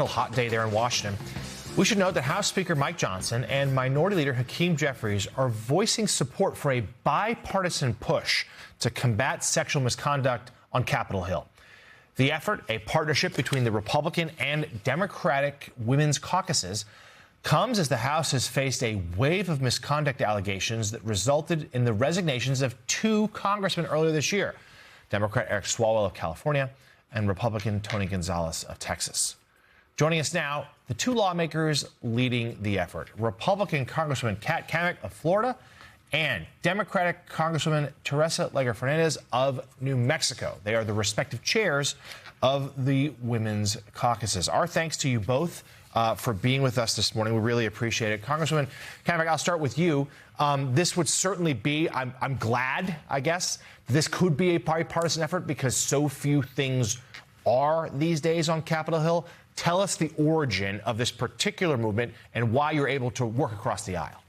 Hot day there in Washington. We should note that House Speaker Mike Johnson and Minority Leader Hakeem Jeffries are voicing support for a bipartisan push to combat sexual misconduct on Capitol Hill. The effort, a partnership between the Republican and Democratic women's caucuses, comes as the House has faced a wave of misconduct allegations that resulted in the resignations of two congressmen earlier this year, Democrat Eric Swalwell of California and Republican Tony Gonzalez of Texas. Joining us now, the two lawmakers leading the effort, Republican Congresswoman Kat Cammack of Florida and Democratic Congresswoman Teresa Leger Fernández of New Mexico. They are the respective chairs of the women's caucuses. Our thanks to you both for being with us this morning. We really appreciate it. Congresswoman Cammack, I'll start with you. This would certainly be, I'm glad, I guess, this could be a bipartisan effort because so few things are these days on Capitol Hill. Tell us the origin of this particular movement and why you're able to work across the aisle.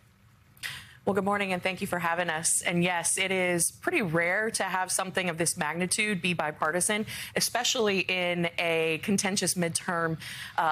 Well, good morning, and thank you for having us. And yes, it is pretty rare to have something of this magnitude be bipartisan, especially in a contentious midterm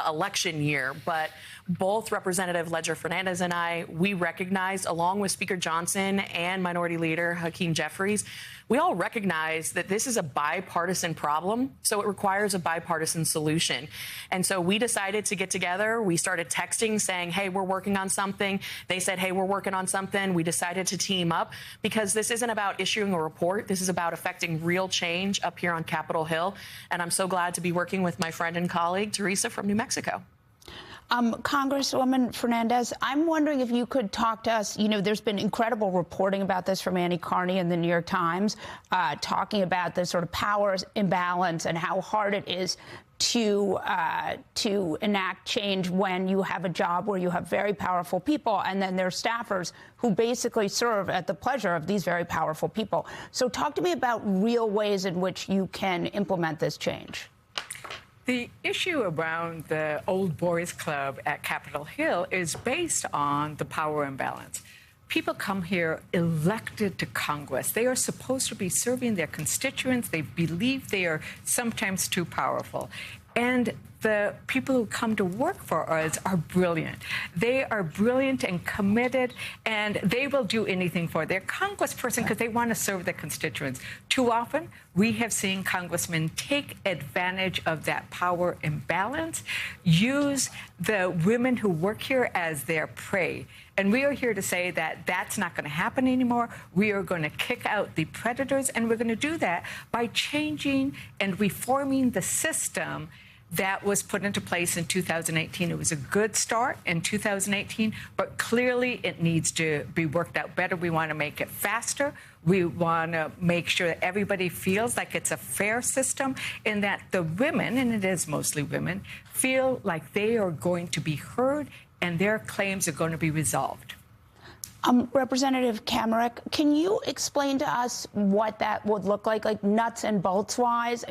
election year. But both Representative Leger Fernández and I, we recognize, along with Speaker Johnson and Minority Leader Hakeem Jeffries, we all recognize that this is a bipartisan problem, so it requires a bipartisan solution. And so we decided to get together. We started texting saying, hey, we're working on something. They said, hey, we're working on something. We decided to team up because this isn't about issuing a report. This is about affecting real change up here on Capitol Hill. And I'm so glad to be working with my friend and colleague, Teresa from New Mexico. Congresswoman Fernández, I'm wondering if you could talk to us. You know, there's been incredible reporting about this from Annie Carney in the New York Times, talking about the sort of power imbalance and how hard it is to enact change when you have a job where you have very powerful people and then there are staffers who basically serve at the pleasure of these very powerful people. So talk to me about real ways in which you can implement this change. The issue around the old boys club at Capitol Hill is based on the power imbalance. People come here elected to Congress. They are supposed to be serving their constituents. They believe they are sometimes too powerful. And the people who come to work for us are brilliant. They are brilliant and committed, and they will do anything for their congressperson because they want to serve their constituents. Too often, we have seen congressmen take advantage of that power imbalance, use the women who work here as their prey. And we are here to say that that's not going to happen anymore. We are going to kick out the predators, and we're going to do that by changing and reforming the system that was put into place in 2018. It was a good start in 2018, but clearly it needs to be worked out better. We want to make it faster. We want to make sure that everybody feels like it's a fair system and that the women, and it is mostly women, feel like they are going to be heard and their claims are going to be resolved. Representative Cammack, can you explain to us what that would look like nuts and bolts wise?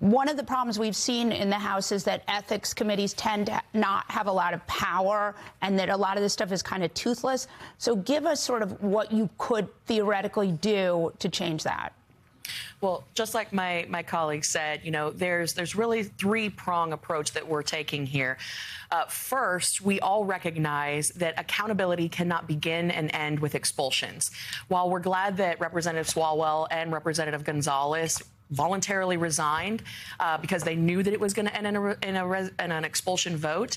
One of the problems we've seen in the House is that ethics committees tend to not have a lot of power and that a lot of this stuff is kind of toothless. So give us sort of what you could theoretically do to change that. Well, just like my colleague said, you know, there's really three-prong approach that we're taking here. First, we all recognize that accountability cannot begin and end with expulsions. While we're glad that Representative Swalwell and Representative Gonzalez voluntarily resigned because they knew that it was going to end in an expulsion vote,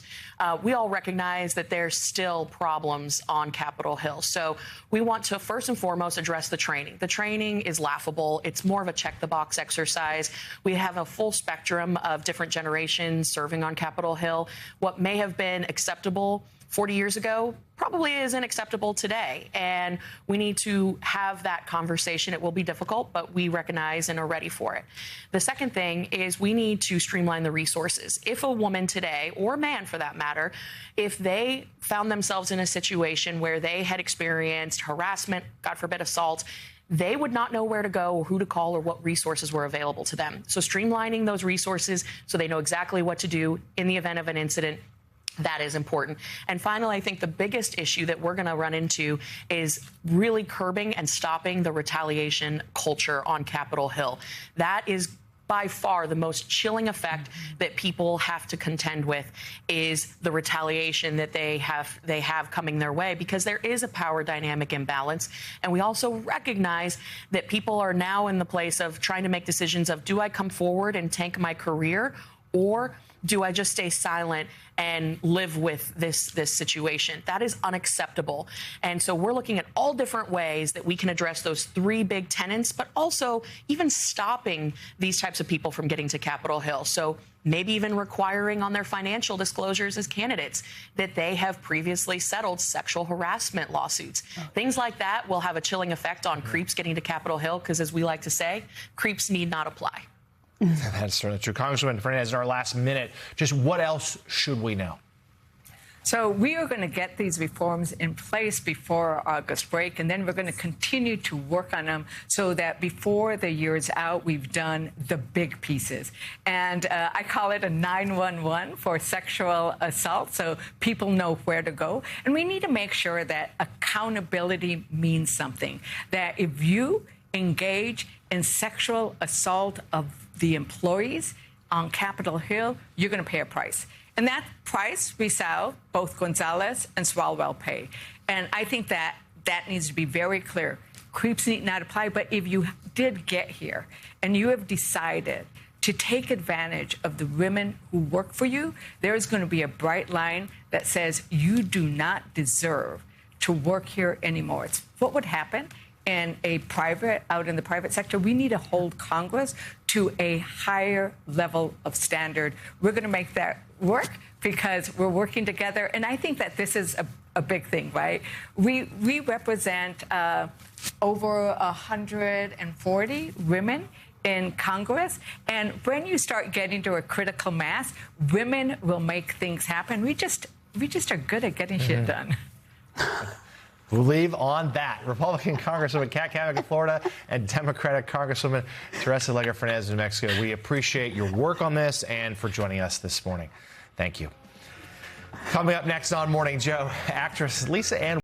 we all recognize that there's still problems on Capitol Hill. So we want to first and foremost address the training. The training is laughable. It's more of a check-the-box exercise. We have a full spectrum of different generations serving on Capitol Hill. What may have been acceptable 40 years ago probably isn't acceptable today, and we need to have that conversation. It will be difficult, but we recognize and are ready for it. The second thing is we need to streamline the resources. If a woman today, or a man for that matter, if they found themselves in a situation where they had experienced harassment, God forbid assault, they would not know where to go or who to call or what resources were available to them. So streamlining those resources so they know exactly what to do in the event of an incident, that is important. And finally, I think the biggest issue that we're going to run into is really curbing and stopping the retaliation culture on Capitol Hill. That is by far the most chilling effect that people have to contend with is the retaliation that they have coming their way, because there is a power dynamic imbalance. And we also recognize that people are now in the place of trying to make decisions of, do I come forward and tank my career, or do I just stay silent and live with this situation? That is unacceptable. And so we're looking at all different ways that we can address those three big tenets, but also even stopping these types of people from getting to Capitol Hill. So maybe even requiring on their financial disclosures as candidates that they have previously settled sexual harassment lawsuits. Things like that will have a chilling effect on creeps getting to Capitol Hill, because, as we like to say, creeps need not apply. That's certainly true. Congresswoman Fernández, in our last minute, just what else should we know? So we are going to get these reforms in place before August break, and then we're going to continue to work on them so that before the year's out, we've done the big pieces. And I call it a 911 for sexual assault, so people know where to go. And we need to make sure that accountability means something, that if you engage in sexual assault of the employees on Capitol Hill, you're going to pay a price. And that price, we saw both Gonzalez and Swalwell pay. And I think that needs to be very clear. Creeps need not apply. But if you did get here and you have decided to take advantage of the women who work for you, there is going to be a bright line that says you do not deserve to work here anymore. It's what would happen out in the private sector. We need to hold Congress to a higher level of standard. We're going to make that work because we're working together. And I think that this is a big thing, right? We represent over 140 women in Congress. And when you start getting to a critical mass, women will make things happen. We just are good at getting shit done. We'll leave on that. Republican Congresswoman Kat Cammack of Florida and Democratic Congresswoman Teresa Leger Fernández of New Mexico. We appreciate your work on this and for joining us this morning. Thank you. Coming up next on Morning Joe, actress Lisa Ann